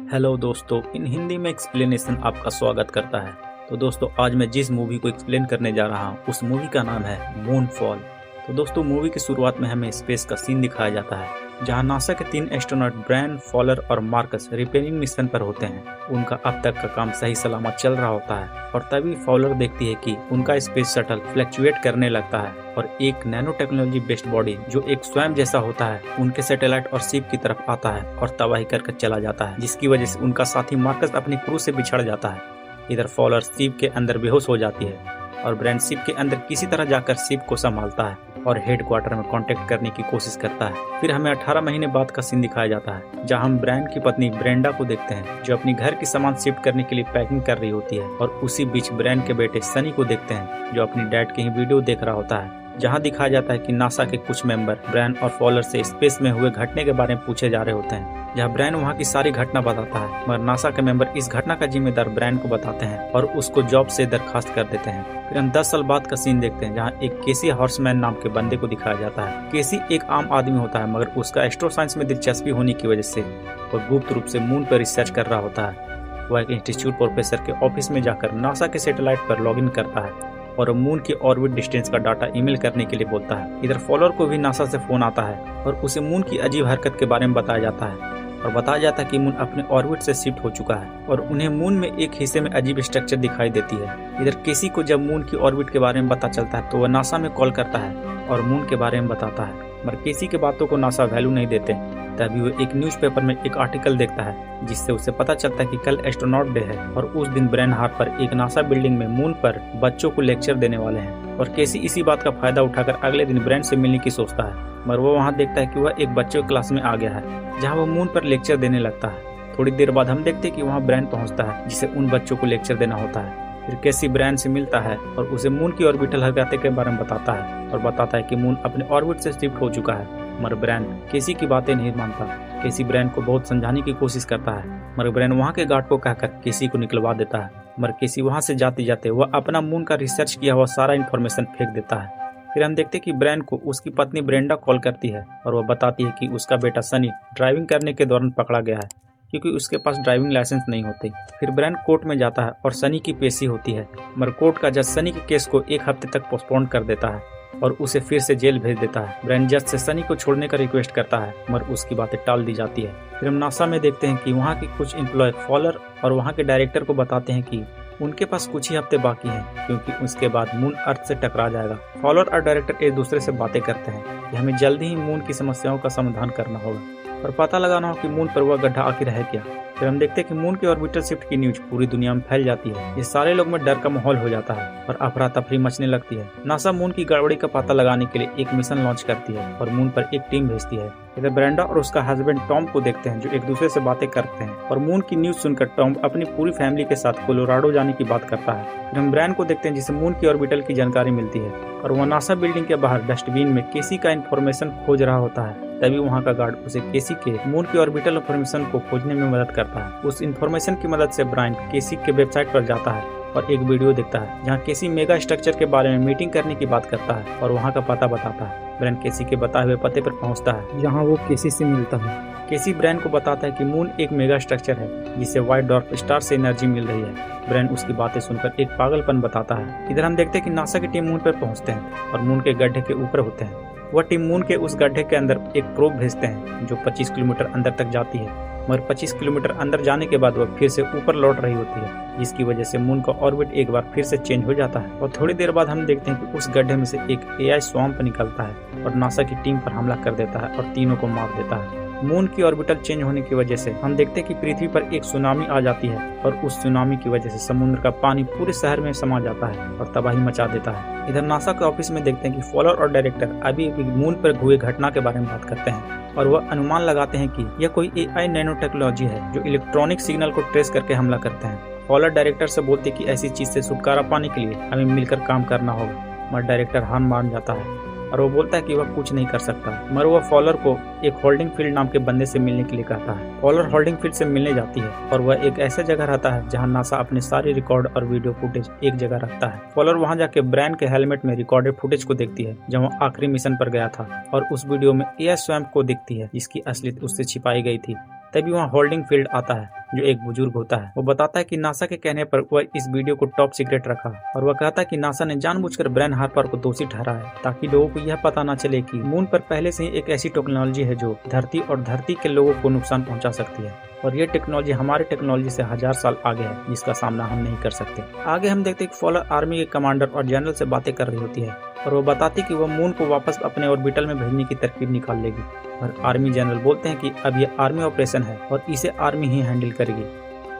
Hello दोस्तों, इन हिंदी में explanation आपका स्वागत करता है। तो दोस्तों, आज मैं जिस मूवी को एक्सप्लेन करने जा रहा हूँ उस मूवी का नाम है मूनफॉल। तो दोस्तों, मूवी की शुरुआत में हमें स्पेस का सीन दिखाया जाता है जहाँ नासा के 3 एस्ट्रोनॉट ब्रायन, फॉलर और मार्कस रिपेयरिंग मिशन पर होते हैं। उनका अब तक का काम सही सलामत चल रहा होता है और तभी फॉलर देखती है कि उनका स्पेस शटल फ्लक्चुएट करने लगता है और एक नैनो टेक्नोलॉजी बेस्ड बॉडी जो एक स्वयं जैसा होता है उनके सैटेलाइट और शिप की तरफ आता है और तबाही कर चला जाता है, जिसकी वजह से उनका साथी मार्कस अपनी क्रू से बिछड़ जाता है। इधर फॉलर शिप के अंदर बेहोश हो जाती है और ब्रायन शिप के अंदर किसी तरह जाकर शिप को संभालता है और हेडक्वार्टर में कांटेक्ट करने की कोशिश करता है। फिर हमें 18 महीने बाद का सीन दिखाया जाता है जहां हम ब्रायन की पत्नी ब्रेंडा को देखते हैं जो अपनी घर की सामान शिफ्ट करने के लिए पैकिंग कर रही होती है और उसी बीच ब्रायन के बेटे सनी को देखते हैं जो अपनी डैड की ही वीडियो देख रहा होता है, जहां दिखाया जाता है कि नासा के कुछ मेंबर ब्रायन और फॉलर से स्पेस में हुए घटने के बारे में पूछे जा रहे होते हैं। जहां ब्रायन वहां की सारी घटना बताता है मगर नासा के मेंबर इस घटना का जिम्मेदार ब्रायन को बताते हैं और उसको जॉब से दरखास्त कर देते हैं। फिर हम 10 साल बाद का सीन देखते हैं जहां एक केसी हॉर्समैन नाम के बंदे को दिखाया जाता है। केसी एक आम आदमी होता है मगर उसका एस्ट्रो साइंस में दिलचस्पी होने की वजह से वह गुप्त रूप से मून पर रिसर्च कर रहा होता है। वह एक इंस्टीट्यूट प्रोफेसर के ऑफिस में जाकर नासा के सैटेलाइट पर लॉगिन करता है और मून की ऑर्बिट डिस्टेंस का डाटा ईमेल करने के लिए बोलता है। इधर फॉलर को भी नासा से फोन आता है और उसे मून की अजीब हरकत के बारे में बताया जाता है और बताया जाता है कि मून अपने ऑर्बिट से शिफ्ट हो चुका है और उन्हें मून में एक हिस्से में अजीब स्ट्रक्चर दिखाई देती है। इधर केसी को जब मून की ऑर्बिट के बारे में पता चलता है तो वह नासा में कॉल करता है और मून के बारे में बताता है मगर केसी के बातों को नासा वैल्यू नहीं देते। तभी वो एक न्यूज़पेपर में एक आर्टिकल देखता है जिससे उसे पता चलता है कि कल एस्ट्रोनॉट डे है और उस दिन ब्रायन हार्पर एक नासा बिल्डिंग में मून पर बच्चों को लेक्चर देने वाले हैं और केसी इसी बात का फायदा उठाकर अगले दिन ब्रायन से मिलने की सोचता है मगर वो वहाँ देखता है कि वह एक बच्चों की क्लास में आ गया है जहाँ वो मून पर लेक्चर देने लगता है। थोड़ी देर बाद हम देखते हैं कि वहाँ ब्रायन पहुँचता है जिसे उन बच्चों को लेक्चर देना होता है। फिर केसी ब्रायन से मिलता है और उसे मून की ऑर्बिटल हरकतें के बारे में बताता है और बताता है कि मून अपने ऑर्बिट से शिफ्ट हो चुका है मगर ब्रायन केसी की बातें नहीं मानता। केसी ब्रायन को बहुत समझाने की कोशिश करता है मगर ब्रायन वहाँ के गार्ड को कहकर केसी को निकलवा देता है मगर केसी वहाँ से जाते जाते वह अपना मून का रिसर्च किया हुआ सारा इन्फॉर्मेशन फेंक देता है। फिर हम देखते कि ब्रायन को उसकी पत्नी ब्रेंडा कॉल करती है और वह बताती है कि उसका बेटा सनी ड्राइविंग करने के दौरान पकड़ा गया है क्योंकि उसके पास ड्राइविंग लाइसेंस नहीं होते। फिर ब्रायन कोर्ट में जाता है और सनी की पेशी होती है मगर कोर्ट का जज सनी के केस को 1 हफ्ते तक पोस्टपोन कर देता है और उसे फिर से जेल भेज देता है। ब्रायन जज से सनी को छोड़ने का रिक्वेस्ट करता है मगर उसकी बातें टाल दी जाती है। फिर हम नासा में देखते हैं कि वहाँ के कुछ एम्प्लॉय फॉलर और वहाँ के डायरेक्टर को बताते हैं कि उनके पास कुछ ही हफ्ते बाकी हैं क्योंकि उसके बाद मून अर्थ से टकरा जाएगा। फॉलर और डायरेक्टर एक दूसरे से बातें करते हैं कि हमें जल्दी ही मून की समस्याओं का समाधान करना होगा और पता लगाना हो कि मून पर वह गड्ढा आखिर है क्या। फिर हम देखते हैं कि मून के ऑर्बिटल शिफ्ट की न्यूज पूरी दुनिया में फैल जाती है। इस सारे लोग में डर का माहौल हो जाता है और अफरा तफरी मचने लगती है। नासा मून की गड़बड़ी का पता लगाने के लिए एक मिशन लॉन्च करती है और मून पर एक टीम भेजती है। इधर ब्रेंडा और उसका हस्बैंड टॉम को देखते हैं जो एक दूसरे से बातें करते हैं और मून की न्यूज सुनकर टॉम अपनी पूरी फैमिली के साथ कोलोराडो जाने की बात करता है। फिर हम ब्रायन को देखते हैं जिसे मून की ऑर्बिटल की जानकारी मिलती है और वह नासा बिल्डिंग के बाहर डस्टबिन में केसी का इन्फॉर्मेशन खोज रहा होता है। तभी वहाँ का गार्ड उसे केसी के मून की ऑर्बिटल इन्फॉर्मेशन को खोजने में मदद करता है। उस इन्फॉर्मेशन की मदद से ब्रायन केसी के वेबसाइट पर जाता है और एक वीडियो देखता है जहाँ केसी मेगा स्ट्रक्चर के बारे में मीटिंग करने की बात करता है और वहाँ का पता बताता है। ब्रायन केसी के बताए हुए पते पर पहुँचता है जहाँ वो केसी से मिलता है। केसी ब्रायन को बताता है कि मून एक मेगा स्ट्रक्चर है जिसे व्हाइट डॉर्फ स्टार से एनर्जी मिल रही है। ब्रायन उसकी बातें सुनकर एक पागलपन बताता है। इधर हम देखते हैं कि नासा की टीम मून पर पहुँचते हैं और मून के गड्ढे के ऊपर होते हैं। वह टीम मून के उस गड्ढे के अंदर एक प्रोब भेजते हैं जो 25 किलोमीटर अंदर तक जाती है मगर 25 किलोमीटर अंदर जाने के बाद वह फिर से ऊपर लौट रही होती है जिसकी वजह से मून का ऑर्बिट एक बार फिर से चेंज हो जाता है। और थोड़ी देर बाद हम देखते हैं कि उस गड्ढे में से एक AI स्वैम्प निकलता है और नासा की टीम पर हमला कर देता है और तीनों को मार देता है। मून की ऑर्बिटल चेंज होने की वजह से हम देखते हैं कि पृथ्वी पर एक सुनामी आ जाती है और उस सुनामी की वजह से समुद्र का पानी पूरे शहर में समा जाता है और तबाही मचा देता है। इधर नासा के ऑफिस में देखते हैं कि फॉलर और डायरेक्टर अभी मून पर हुए घटना के बारे में बात करते हैं और वह अनुमान लगाते हैं कि यह कोई AI नैनो टेक्नोलॉजी है जो इलेक्ट्रॉनिक सिग्नल को ट्रेस करके हमला करते हैं। फॉलर डायरेक्टर से बोलते कि ऐसी चीज से छुटकारा पाने के लिए हमें मिलकर काम करना होगा मगर डायरेक्टर हार मान जाता है और वो बोलता है कि वह कुछ नहीं कर सकता मगर वह फॉलर को एक होल्डिंग फील्ड नाम के बंदे से मिलने के लिए कहता है। फॉलर होल्डिंग फील्ड से मिलने जाती है और वह एक ऐसे जगह रहता है जहां नासा अपने सारे रिकॉर्ड और वीडियो फुटेज एक जगह रखता है। फॉलर वहां जाके ब्रायन के हेलमेट में रिकॉर्डेड फुटेज को देखती है जब वह आखिरी मिशन पर गया था और उस वीडियो में AI स्वैम्प को दिखती है जिसकी असलियत उससे छिपाई गई थी। तभी वहाँ होल्डिंग फील्ड आता है जो एक बुजुर्ग होता है। वो बताता है कि नासा के कहने पर वह इस वीडियो को टॉप सीक्रेट रखा और वह कहता है कि नासा ने जानबूझकर ब्रैन हार्पर को दोषी ठहराया ताकि लोगों को यह पता न चले कि मून पर पहले से ही एक ऐसी टेक्नोलॉजी है जो धरती और धरती के लोगों को नुकसान पहुंचा सकती है और ये टेक्नोलॉजी हमारे टेक्नोलॉजी से 1000 साल आगे है जिसका सामना हम नहीं कर सकते। आगे हम देखते हैं कि फॉलर आर्मी के कमांडर और जनरल से बातें कर रही होती है और वो बताती कि वह मून को वापस अपने ऑर्बिटल में भेजने की तरकीब निकाल लेगी और आर्मी जनरल बोलते हैं कि अब यह आर्मी ऑपरेशन है और इसे आर्मी ही हैंडल करेगी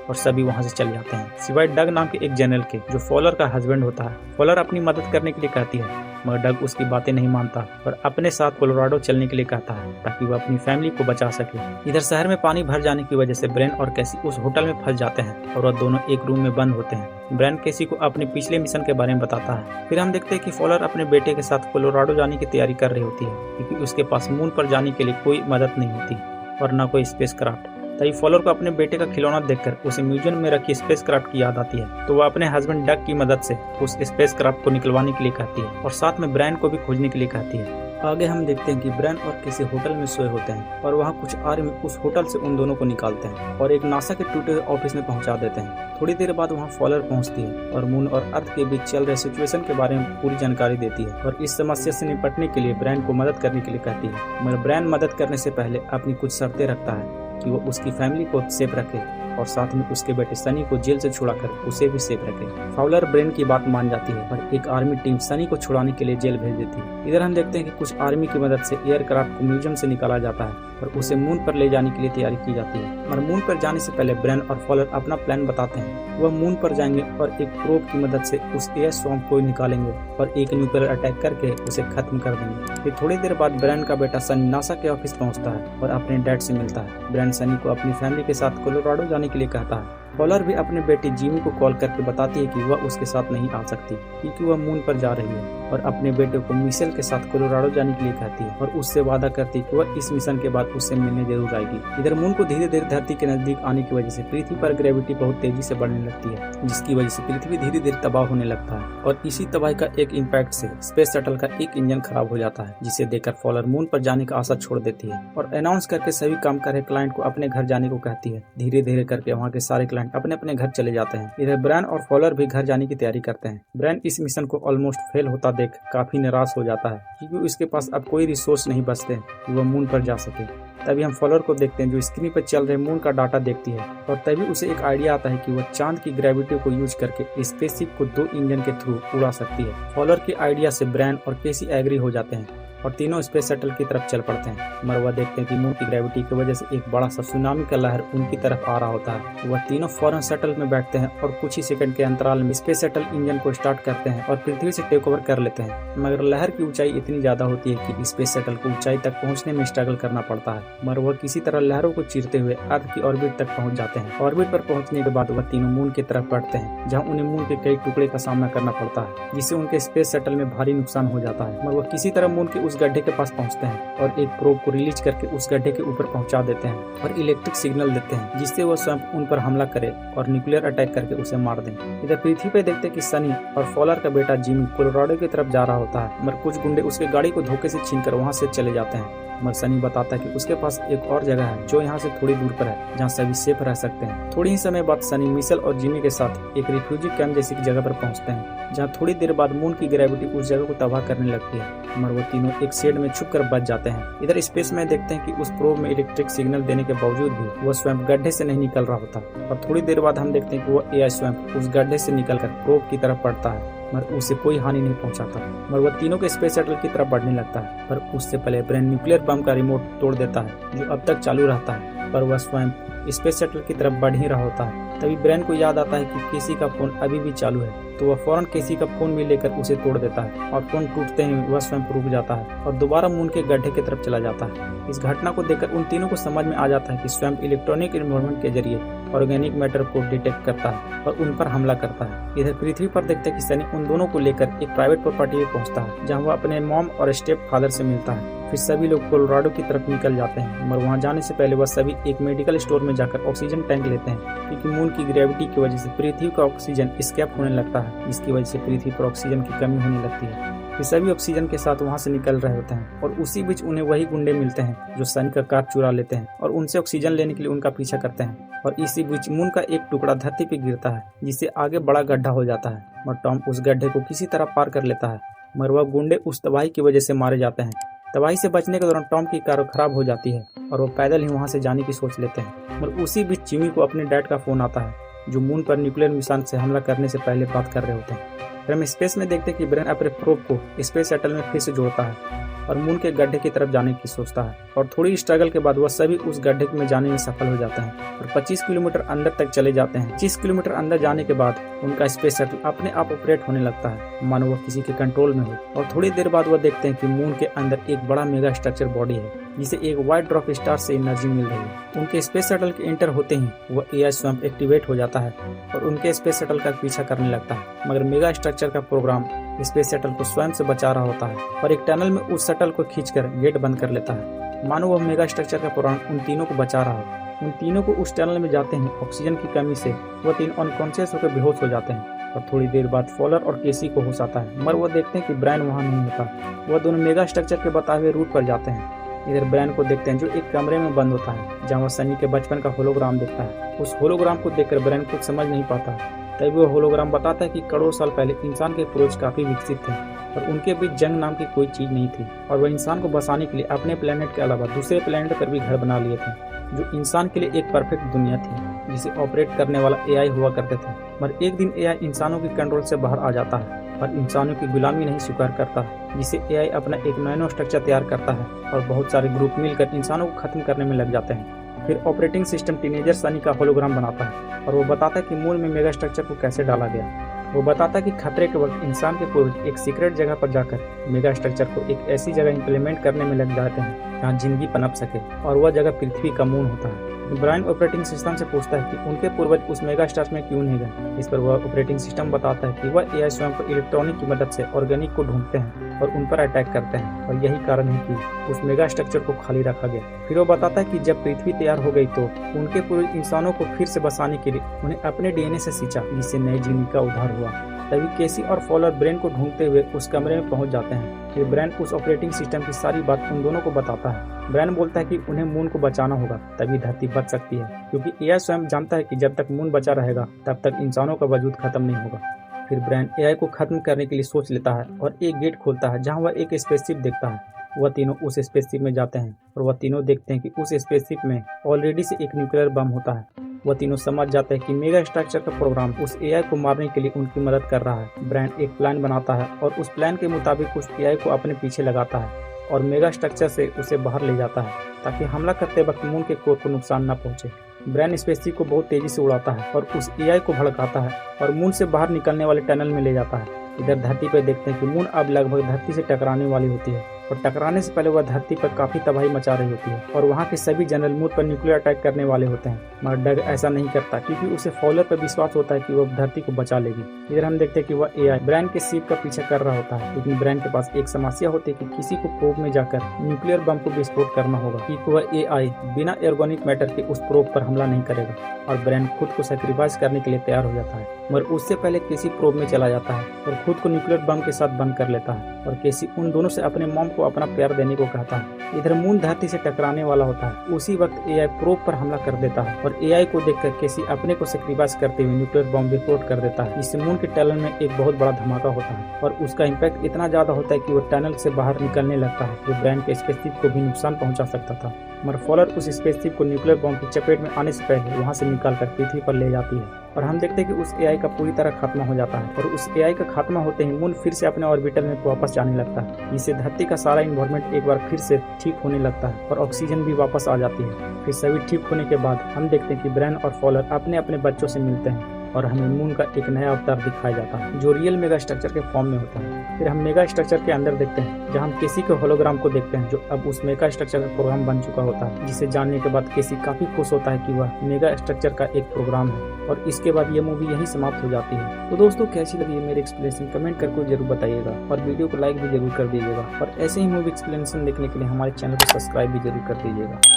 और सभी वहां से चले जाते हैं सिवाय डग नाम के एक जनरल के जो फॉलर का हस्बैंड होता है। फॉलर अपनी मदद करने के लिए कहती है मगर डग उसकी बातें नहीं मानता और अपने साथ कोलोराडो चलने के लिए कहता है ताकि वह अपनी फैमिली को बचा सके। इधर शहर में पानी भर जाने की वजह से ब्रैन और कैसी उस होटल में फंस जाते हैं और वह दोनों एक रूम में बंद होते हैं। ब्रैन कैसी को अपने पिछले मिशन के बारे में बताता है। फिर हम देखते हैं कि फॉलर अपने बेटे के साथ कोलोराडो जाने की तैयारी कर रही होती है क्योंकि उसके पास मून पर जाने के लिए कोई मदद नहीं होती और न कोई स्पेस क्राफ्ट। तभी फॉलर को अपने बेटे का खिलौना देखकर उसे म्यूजियम में रखी स्पेस क्राफ्ट की याद आती है तो वह अपने हस्बैंड डग की मदद से उस स्पेस क्राफ्ट को निकलवाने के लिए कहती है और साथ में ब्रैन को भी खोजने के लिए कहती है। आगे हम देखते हैं कि ब्रैन और किसी होटल में सोए होते हैं और वहाँ कुछ आर्मी उस होटल से उन दोनों को निकालते हैं और एक नासा के टूटे हुए ऑफिस में पहुँचा देते हैं। थोड़ी देर बाद वहाँ फॉलर पहुँचती है और मून और अर्थ के बीच चल रहे सिचुएशन के बारे में पूरी जानकारी देती है और इस समस्या से निपटने के लिए ब्रैन को मदद करने के लिए कहती है मगर ब्रैन मदद करने से पहले अपनी कुछ शर्तें रखता है कि वो उसकी फैमिली को सेफ रखे और साथ में उसके बेटे सनी को जेल से छुड़ाकर उसे भी सेफ रखे। फाउलर ब्रेन की बात मान जाती है और एक आर्मी टीम सनी को छुड़ाने के लिए जेल भेज देती है। इधर हम देखते हैं कि कुछ आर्मी की मदद से एयरक्राफ्ट को म्यूजियम से निकाला जाता है और उसे मून पर ले जाने के लिए तैयारी की जाती है। और मून पर जाने से पहले ब्रेन और फॉलर अपना प्लान बताते हैं। वह मून पर जाएंगे और एक प्रोब की मदद से उस एयर स्वैम्प को निकालेंगे और एक न्यूक्लियर अटैक करके उसे खत्म कर देंगे। फिर थोड़ी देर बाद ब्रेन का बेटा सनी नासा के ऑफिस पहुंचता है और अपने डैड से मिलता है। ब्रेन सनी को अपनी फैमिली के साथ कोलोराडो जाने के लिए कहता है। फॉलर भी अपने बेटे जिमी को कॉल करके बताती है कि वह उसके साथ नहीं आ सकती क्योंकि वह मून पर जा रही है और अपने बेटे को मिशेल के साथ कोलोराडो जाने के लिए कहती है और उससे वादा करती है कि वह इस मिशन के बाद उससे मिलने जरूर आएगी। इधर मून को धीरे धीरे धरती के नजदीक आने की वजह से पृथ्वी पर ग्रेविटी बहुत तेजी से बढ़ने लगती है जिसकी वजह से पृथ्वी धीरे धीरे तबाह होने लगता है और इसी तबाही का एक इम्पैक्ट से स्पेस शटल का एक इंजन खराब हो जाता है जिसे देखकर फॉलर मून पर जाने का आशा छोड़ देती है और अनाउंस करके सभी काम कर रहे क्लाइंट को अपने घर जाने को कहती है। धीरे धीरे करके वहाँ के सारे क्लाइंट अपने अपने घर चले जाते हैं। इधर ब्रैन और फॉलर भी घर जाने की तैयारी करते हैं। ब्रैन इस मिशन को ऑलमोस्ट फेल होता देख काफी निराश हो जाता है क्योंकि उसके पास अब कोई रिसोर्स नहीं बचते कि वह मून पर जा सके। तभी हम फॉलर को देखते हैं जो स्क्रीन पर चल रहे मून का डाटा देखती है और तभी उसे एक आइडिया आता है कि वह चांद की ग्रेविटी को यूज करके स्पेसशिप को 2 इंजन के थ्रू उड़ा सकती है। फॉलर के आइडिया से ब्रैन और केसी एग्री हो जाते हैं और तीनों स्पेस शटल की तरफ चल पड़ते हैं। मगर वह देखते हैं कि मून की ग्रेविटी की वजह से एक बड़ा सा सुनामी का लहर उनकी तरफ आ रहा होता है। वह तीनों फौरन शटल में बैठते हैं और कुछ ही सेकंड के अंतराल में स्पेस शटल इंजन को स्टार्ट करते हैं और पृथ्वी से टेक ओवर कर लेते हैं। मगर लहर की ऊंचाई इतनी ज्यादा होती है कि स्पेस शटल को ऊंचाई तक पहुंचने में स्ट्रगल करना पड़ता है। मगर वह किसी तरह लहरों को चीरते हुए अर्थ की ऑर्बिट तक पहुंच जाते हैं। ऑर्बिट पर पहुंचने के बाद वह तीनों मून की तरफ बढ़ते हैं जहाँ उन्हें मून के कई टुकड़े का सामना करना पड़ता है जिससे उनके स्पेस शटल में भारी नुकसान हो जाता है। मगर वह किसी तरह मून के उस गड्ढे के पास पहुंचते हैं और एक प्रोब को रिलीज करके उस गड्ढे के ऊपर पहुंचा देते हैं और इलेक्ट्रिक सिग्नल देते हैं जिससे वह स्वयं उन पर हमला करे और न्यूक्लियर अटैक करके उसे मार दें। इधर पृथ्वी पे देखते कि सनी और फॉलर का बेटा जिमी कोलोराडो की तरफ जा रहा होता है मगर कुछ गुंडे उसके गाड़ी को धोखे से छीनकर वहां से चले जाते हैं। मगर सनी बताता है कि उसके पास एक और जगह है जो यहाँ से थोड़ी दूर पर है जहाँ सभी सेफ रह सकते हैं। थोड़ी ही समय बाद सनी मिशेल और जिमी के साथ एक रिफ्यूजी कैंप जैसी जगह पर पहुँचते हैं जहाँ थोड़ी देर बाद मून की ग्रेविटी उस जगह को तबाह करने लगती है मगर वो तीनों एक शेड में छुप कर बच जाते हैं। इधर स्पेस में देखते हैं कि उस प्रोब में इलेक्ट्रिक सिग्नल देने के बावजूद भी वह स्वयं गड्ढे से नहीं निकल रहा होता और थोड़ी देर बाद हम देखते हैं कि वह एआई स्वयं उस गड्ढे से निकलकर प्रोब की तरफ बढ़ता है मगर उसे कोई हानि नहीं पहुंचाता मगर वह तीनों के स्पेस शटल की तरफ बढ़ने लगता है पर उससे पहले ब्रेन न्यूक्लियर बम का रिमोट तोड़ देता है जो अब तक चालू रहता है पर वह स्वयं स्पेस शटल की तरफ बढ़ ही रहा होता है। तभी ब्रेन को याद आता है कि केसी का फोन अभी भी चालू है तो वह फौरन केसी का फोन भी लेकर उसे तोड़ देता है और फोन टूटते ही वह स्वयं रुक जाता है और दोबारा मून के गड्ढे की तरफ चला जाता है। इस घटना को देखकर उन तीनों को समझ में आ जाता है कि स्वयं इलेक्ट्रॉनिक इन्वायरमेंट के जरिए ऑर्गेनिक मैटर को डिटेक्ट करता है और उन पर हमला करता है। इधर पृथ्वी पर देखते हैं कि सनी उन दोनों को लेकर एक प्राइवेट प्रॉपर्टी में पहुंचता है जहां वह अपने मॉम और स्टेप फादर से मिलता है। फिर सभी लोग कोलोराडो की तरफ निकल जाते हैं मगर वहां जाने से पहले वह सभी एक मेडिकल स्टोर में जाकर ऑक्सीजन टैंक लेते हैं क्योंकि मून की ग्रेविटी की वजह से पृथ्वी का ऑक्सीजन स्केप होने लगता है जिसकी वजह से पृथ्वी पर ऑक्सीजन की कमी होने लगती है। ये सभी ऑक्सीजन के साथ वहाँ से निकल रहे होते हैं और उसी बीच उन्हें वही गुंडे मिलते हैं जो सनी का कार चुरा लेते हैं और उनसे ऑक्सीजन लेने के लिए उनका पीछा करते हैं। और इसी बीच मून का एक टुकड़ा धरती पे गिरता है जिससे आगे बड़ा गड्ढा हो जाता है और टॉम उस गड्ढे को किसी तरह पार कर लेता है, मगर वह गुंडे उस तबाही की वजह से मारे जाते हैं। तबाही से बचने के दौरान टॉम की कार खराब हो जाती है और वो पैदल ही वहाँ से जाने की सोच लेते हैं। और उसी बीच जिमी को अपने डैड का फोन आता है जो मून पर न्यूक्लियर मिसाइल से हमला करने से पहले बात कर रहे होते हैं। फिर हम स्पेस में देखते हैं कि ब्रेन अपने प्रोब को स्पेस शटल में फिर से जोड़ता है और मून के गड्ढे की तरफ जाने की सोचता है और थोड़ी स्ट्रगल के बाद वह सभी उस गड्ढे में जाने में सफल हो जाते हैं और 25 किलोमीटर अंदर तक चले जाते हैं। 25 किलोमीटर अंदर जाने के बाद उनका स्पेस शटल अपने आप ऑपरेट होने लगता है मानो वह किसी के कंट्रोल में हो। और थोड़ी देर बाद वह देखते हैं कि मून के अंदर एक बड़ा मेगा स्ट्रक्चर बॉडी है जिसे एक व्हाइट ड्रॉप स्टार से एनर्जी मिल रही है। उनके स्पेस शटल के एंटर होते ही वह एआई स्वयं एक्टिवेट हो जाता है और उनके स्पेस शटल का पीछा करने लगता है, मगर मेगा स्ट्रक्चर का प्रोग्राम स्पेस शटल को स्वयं से बचा रहा होता है और एक टनल में उस शटल को खींचकर गेट बंद कर लेता है मानो वह मेगा स्ट्रक्चर का प्रोग्राम उन तीनों को बचा रहा हो। उन तीनों को उस टनल में जाते हैं ऑक्सीजन की कमी से वह तीन अनकॉन्शियस होकर बेहोश हो जाते हैं और थोड़ी देर बाद फॉलर और केसी को होश आता है, मगर वह देखते हैं कि ब्रायन वहाँ नहीं होता। वह दोनों मेगा स्ट्रक्चर के बताए हुए रूट पर जाते हैं। इधर ब्रायन को देखते हैं जो एक कमरे में बंद होता है जहाँ वह सनी के बचपन का होलोग्राम देखता है। उस होलोग्राम को देखकर ब्रायन कुछ समझ नहीं पाता, तभी वह होलोग्राम बताता है कि करोड़ों साल पहले इंसान के पूर्वज काफी विकसित थे और उनके बीच जंग नाम की कोई चीज नहीं थी और वह इंसान को बसाने के लिए अपने प्लेनेट के अलावा दूसरे प्लेनेट पर भी घर बना लिए थे जो इंसान के लिए एक परफेक्ट दुनिया थी जिसे ऑपरेट करने वाला एआई हुआ करते थे। मगर एक दिन एआई इंसानों की कंट्रोल से बाहर आ जाता है और इंसानों की गुलामी नहीं स्वीकार करता, जिसे एआई अपना एक नैनो स्ट्रक्चर तैयार करता है और बहुत सारे ग्रुप मिलकर इंसानों को खत्म करने में लग जाते हैं। फिर ऑपरेटिंग सिस्टम टीनेजर सनी का होलोग्राम बनाता है और वो बताता है कि मून में मेगा स्ट्रक्चर को कैसे डाला गया। वो बताता है कि खतरे के वक्त इंसान के पूर्वज एक सीक्रेट जगह पर जाकर मेगा स्ट्रक्चर को एक ऐसी जगह इंप्लीमेंट करने में लग जाते हैं जहाँ जिंदगी पनप सके और वह जगह पृथ्वी का मून होता है। ब्रायन ऑपरेटिंग सिस्टम से पूछता है कि उनके पूर्वज उस मेगा स्टार में क्यों नहीं गए। इस पर वह ऑपरेटिंग सिस्टम बताता है कि वह एआई स्वयं को इलेक्ट्रॉनिक की मदद से ऑर्गेनिक को ढूंढते हैं और उन पर अटैक करते हैं और यही कारण है कि उस मेगा स्ट्रक्चर को खाली रखा गया। फिर वो बताता है कि जब पृथ्वी तैयार हो गई तो उनके पूर्वज इंसानों को फिर से बसाने के लिए उन्हें अपने डीएनए से सींचा जिससे नई जीवन का उद्धार हुआ। तभी केसी और फॉलर ब्रेन को ढूंढते हुए उस कमरे में पहुंच जाते हैं। फिर ब्रेन उस ऑपरेटिंग सिस्टम की सारी बात उन दोनों को बताता है। ब्रेन बोलता है कि उन्हें मून को बचाना होगा तभी धरती बच सकती है, क्योंकि एआई स्वयं जानता है कि जब तक मून बचा रहेगा तब तक इंसानों का वजूद खत्म नहीं होगा। फिर ब्रेन एआई को खत्म करने के लिए सोच लेता है और एक गेट खोलता है जहाँ वह एक स्पेसशिप देखता है। वह तीनों उस स्पेसशिप में जाते हैं और वह तीनों देखते हैं कि उस स्पेसशिप में ऑलरेडी से एक न्यूक्लियर बम होता है। वह तीनों समझ जाते हैं कि मेगा स्ट्रक्चर का प्रोग्राम उस एआई को मारने के लिए उनकी मदद कर रहा है। ब्रेन एक प्लान बनाता है और उस प्लान के मुताबिक उस एआई को अपने पीछे लगाता है और मेगा स्ट्रक्चर से उसे बाहर ले जाता है ताकि हमला करते वक्त मून के कोर को नुकसान न पहुंचे। ब्रेन स्पेसशिप को बहुत तेजी से उड़ाता है और उस एआई को भड़काता है और मून से बाहर निकलने वाले टनल में ले जाता है। इधर धरती पर देखते हैं कि मून अब लगभग धरती से टकराने वाली होती है और टकराने से पहले वह धरती पर काफी तबाही मचा रही होती है और वहाँ के सभी जनरल मून पर न्यूक्लियर अटैक करने वाले होते हैं, मगर डग ऐसा नहीं करता क्योंकि उसे फॉलर पर विश्वास होता है कि वह धरती को बचा लेगी। इधर हम देखते हैं कि वह एआई ब्रेन के शिप का पीछा कर रहा होता है, लेकिन ब्रेन के पास एक समस्या होती है कि किसी को प्रोब में जाकर न्यूक्लियर बम को विस्फोट करना होगा कि वह एआई बिना ऑर्गेनिक मैटर के उस प्रोब पर हमला नहीं करेगा और ब्रेन खुद को सैक्रिफाइस करने के लिए तैयार हो जाता है। मगर उससे पहले केसी प्रोब में चला जाता है और खुद को न्यूक्लियर बम के साथ बंद कर लेता है और केसी उन दोनों से अपने मॉम को अपना प्यार देने को कहता है। इधर मून धरती से टकराने वाला होता है, उसी वक्त एआई प्रोब पर हमला कर देता है और एआई को देखकर केसी अपने को सैक्रिफाइस करते हुए न्यूक्लियर बम विस्फोट कर देता है। इससे मून के टनल में एक बहुत बड़ा धमाका होता है और उसका इम्पैक्ट इतना ज्यादा होता है कि वो टनल से बाहर निकलने लगता है जो ब्रेन के स्पेसशिप को भी नुकसान पहुंचा सकता था। मगर फॉलर उस स्पेसशिप को न्यूक्लियर बम की चपेट में आने से पहले वहां से निकालकर पृथ्वी पर ले जाती है और हम देखते हैं कि उस एआई का पूरी तरह खात्मा हो जाता है और उस एआई का खात्मा होते ही मून फिर से अपने ऑर्बिटर में वापस जाने लगता है, जिससे धरती का सारा इन्वायरमेंट एक बार फिर से ठीक होने लगता है और ऑक्सीजन भी वापस आ जाती है। फिर सभी ठीक होने के बाद हम देखते हैं कि ब्रेन और फॉलर अपने अपने बच्चों से मिलते हैं और हमें मून का एक नया अवतार दिखाया जाता है जो रियल मेगा स्ट्रक्चर के फॉर्म में होता है। फिर हम मेगा स्ट्रक्चर के अंदर देखते हैं जहां हम केसी के होलोग्राम को देखते हैं जो अब उस मेगा स्ट्रक्चर का प्रोग्राम बन चुका होता है, जिसे जानने के बाद केसी काफी खुश होता है कि वह मेगा स्ट्रक्चर का एक प्रोग्राम है और इसके बाद ये मूवी यही समाप्त हो जाती है। तो दोस्तों कैसी लगी मेरी एक्सप्लेनेशन कमेंट करके जरूर बताइएगा और वीडियो को लाइक भी जरूर कर दीजिएगा और ऐसे ही मूवी एक्सप्लेनेशन देखने के लिए हमारे चैनल को सब्सक्राइब भी जरूर कर दीजिएगा।